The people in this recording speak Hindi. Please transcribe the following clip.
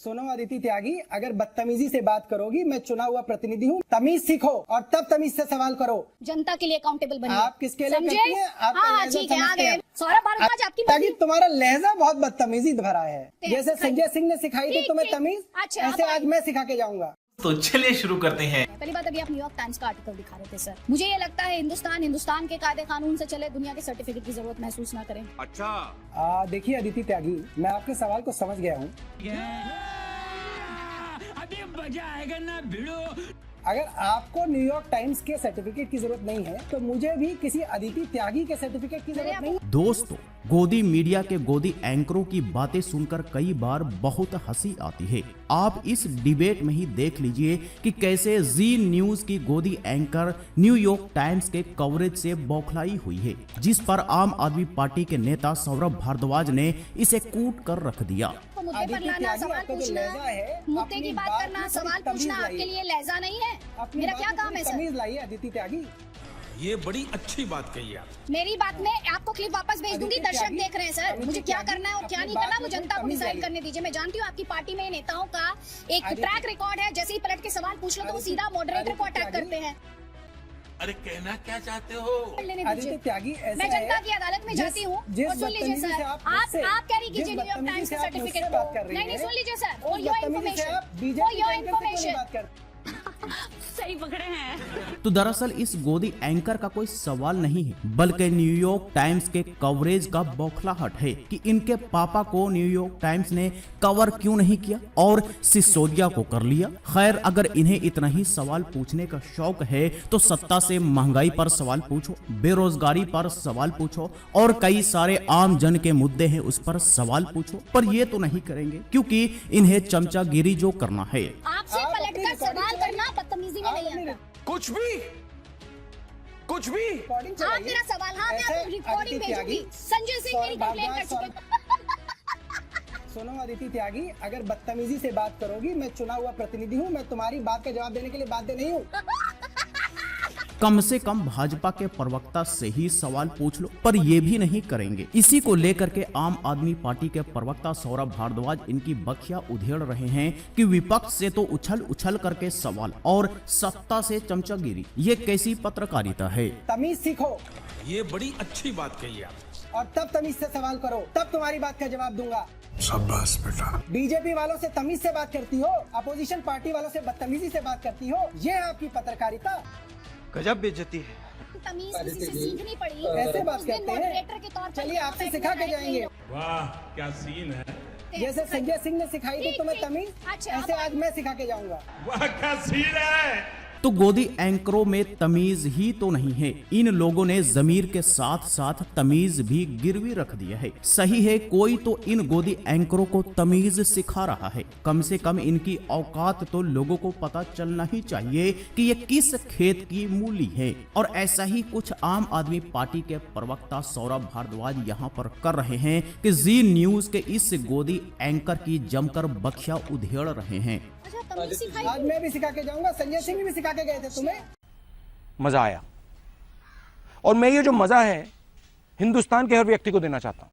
सुनो अदिति त्यागी, अगर बदतमीजी से बात करोगी, मैं चुना हुआ प्रतिनिधि हूँ। तमीज सीखो और तब तमीज से सवाल करो। जनता के लिए अकाउंटेबल बनिए। आप किसके लिए करती हैं? आपका हाँ, लहजा ठीक है, आ समझते गए। हैं। सौरभ भारद्वाज आपकी त्यागी, मर्जी। तुम्हारा लहजा बहुत बदतमीजी भरा है। जैसे सिखाइए। संजय सिंह ने सिखाई थी ठीक, तुम्हें ठीक। तमीज, अच्छा, ऐसे अब आज मैं सिखा के जाऊंगा। तो चलिए शुरू करते हैं। पहली बात, अभी आप न्यूयॉर्क टाइम्स का आर्टिकल दिखा रहे थे सर। मुझे ये लगता है हिंदुस्तान के कायदे कानून से चले, दुनिया के सर्टिफिकेट की जरूरत महसूस ना करें। अच्छा देखिए अदिति त्यागी, मैं आपके सवाल को समझ गया हूँ। अभी मजा आएगा ना भिड़ो। अगर आपको न्यूयॉर्क टाइम्स के सर्टिफिकेट की जरूरत नहीं है, तो मुझे भी किसी अदिति त्यागी के सर्टिफिकेट की जरूरत नहीं। दोस्तों, गोदी मीडिया के गोदी एंकरों की बातें सुनकर कई बार बहुत हंसी आती है। आप इस डिबेट में ही देख लीजिए कि कैसे जी न्यूज की गोदी एंकर न्यूयॉर्क टाइम्स के कवरेज से बौखलाई हुई है, जिस पर आम आदमी पार्टी के नेता सौरभ भारद्वाज ने इसे कूट कर रख दिया। तो मुद्दे पर लाना, सवाल पूछना, मुद्दे की बात करना, सवाल पूछना आपके लिए लहजा नहीं है। मेरा क्या काम है सर? तमीज लाइए अदिति त्यागी। ये बड़ी अच्छी बात कही आप। मेरी बात में आपको क्लिप वापस भेज दूंगी। दर्शक देख रहे हैं सर, मुझे क्या करना है और क्या नहीं करना वो जनता को डिसाइड करने दीजिए। मैं जानती हूँ आपकी पार्टी में नेताओं का एक ट्रैक रिकॉर्ड है, जैसे ही पलट के सवाल पूछ लो तो वो सीधा मॉडरेटर को अटैक करते हैं। अरे कहना क्या चाहते हो? अदिति त्यागी, मैं जनता की अदालत में जाती हूँ। और सुन लीजिए सर, आप कैरी कीजिए न्यूयॉर्क टाइम्स के सर्टिफिकेट को। नहीं, सुन लीजिए सर, फॉर योर इन्फॉर्मेशन। सही पकड़े हैं। तो दरअसल इस गोदी एंकर का कोई सवाल नहीं है, बल्कि न्यूयॉर्क टाइम्स के कवरेज का बौखलाहट है कि इनके पापा को न्यूयॉर्क टाइम्स ने कवर क्यों नहीं किया और सिसोदिया को कर लिया। खैर, अगर इन्हें इतना ही सवाल पूछने का शौक है तो सत्ता से महंगाई पर सवाल पूछो, बेरोजगारी पर सवाल पूछो और कई सारे आम जन के मुद्दे हैं उस पर सवाल पूछो। पर ये तो नहीं करेंगे, क्योंकि इन्हें चमचागिरी जो करना है। आपसे पलटकर सवाल करना बदतमीजी में नहीं आता। कुछ भी आप मेरा सवाल, हाँ मैं आपको रिकॉर्डिंग भेजूंगी। संजय सिंह मेरी कंप्लेंट कर चुके। सुनो अदिति त्यागी, अगर बदतमीजी से बात करोगी, मैं चुना हुआ प्रतिनिधि हूँ। मैं तुम्हारी बात का जवाब देने के लिए बाध्य नहीं हूँ। कम से कम भाजपा के प्रवक्ता से ही सवाल पूछ लो, पर ये भी नहीं करेंगे। इसी को लेकर के आम आदमी पार्टी के प्रवक्ता सौरभ भारद्वाज इनकी बखिया उधेड़ रहे हैं कि विपक्ष से तो उछल उछल करके सवाल और सत्ता से चमचागिरी, ये कैसी पत्रकारिता है? तमीज सीखो ये बड़ी अच्छी बात कही आप। और तब तमीज से सवाल करो, तब तुम्हारी बात का जवाब दूंगा। शाबाश बेटा। बीजेपी वालों से तमीज से बात करती हो, अपोजिशन पार्टी वालों से बदतमीजी से बात करती हो, ये है आपकी पत्रकारिता। गजब बेइज्जती है। तमीज किसी से सीखनी पड़ी। ऐसे बात उस दिन करते मॉडरेटर हैं। के तौर पर चलिए आपसे सिखा के जाएंगे। वाह क्या सीन है। जैसे संजय सिंह ने सिखाई थी तुम्हें तमीज, अच्छा, ऐसे आज मैं सिखा के जाऊंगा। वाह क्या सीन है। तो गोदी एंकरों में तमीज ही तो नहीं है, इन लोगों ने जमीर के साथ साथ तमीज भी गिरवी रख दिया है। सही है, कोई तो इन गोदी एंकरों को तमीज सिखा रहा है। कम से कम इनकी औकात तो लोगों को पता चलना ही चाहिए कि ये किस खेत की मूली है। और ऐसा ही कुछ आम आदमी पार्टी के प्रवक्ता सौरभ भारद्वाज यहाँ पर कर रहे हैं कि जी न्यूज के इस गोदी एंकर की जमकर बखिया उधेड़ रहे हैं। अच्छा, तमीज सिखाई। आज मैं भी सिखा के जाऊंगा। संजय सिंह भी सिखा के गए थे तुम्हें। मजा आया और मैं ये जो मजा है हिंदुस्तान के हर व्यक्ति को देना चाहता हूं।